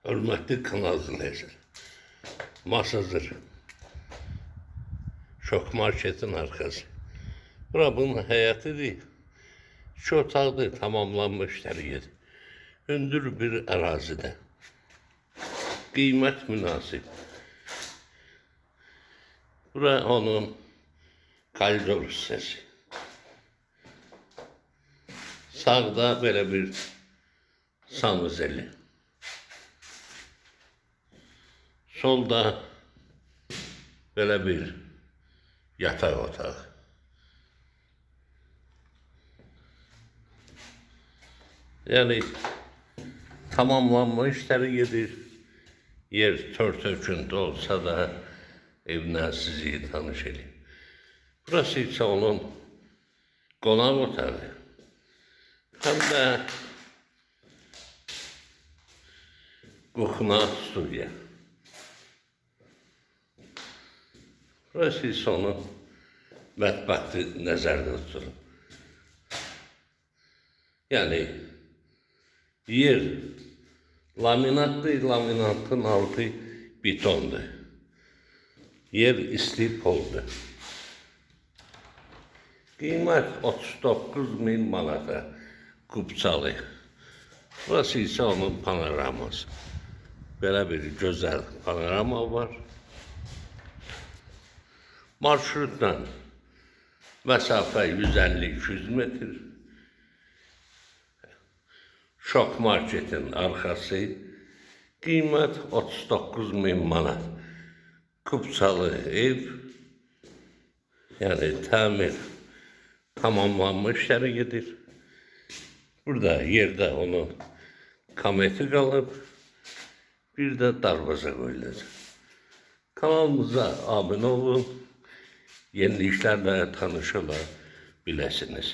Hörmətli kanal izləyicilər, Masazır, Şok Marketin arxası. Bura bunun həyətidir. 2 otaqdır, tamamlanmış işləri. Hündür bir ərazidə. Qiymət münasib. Bura onun koridor hissəsi. Sağda belə bir sanuzeli. Solda belə bir yataq otağı. Yəni tamamlanma işləri gedir. Yer tör-töküntü olsa da evlə sizi tanış edeyim. Burası isə onun qonaq otağı. Həm də kuxna studiya. Burası isə onun mətbəxti nəzərdə tutulur. Yəni yer laminatdır, laminatın altı betondur. Yer isti poldur. Qiymət 39.000 manata Qubçalı. Burası isə onun panoraması. Belə bir gözəl panorama var. Marşrutla məsafə 150-200 metr. Şok Marketin arxası. Qiymət 39.000 manat. Qubçalı ev. Yəni təmir tamamlanmış işləri gedir. Burada yerdə onun kometi qalıb. Bir də darvaza qoyulacaq. Kanalımıza abunə olun. Yeniliklərlə tanış ola biləsiniz.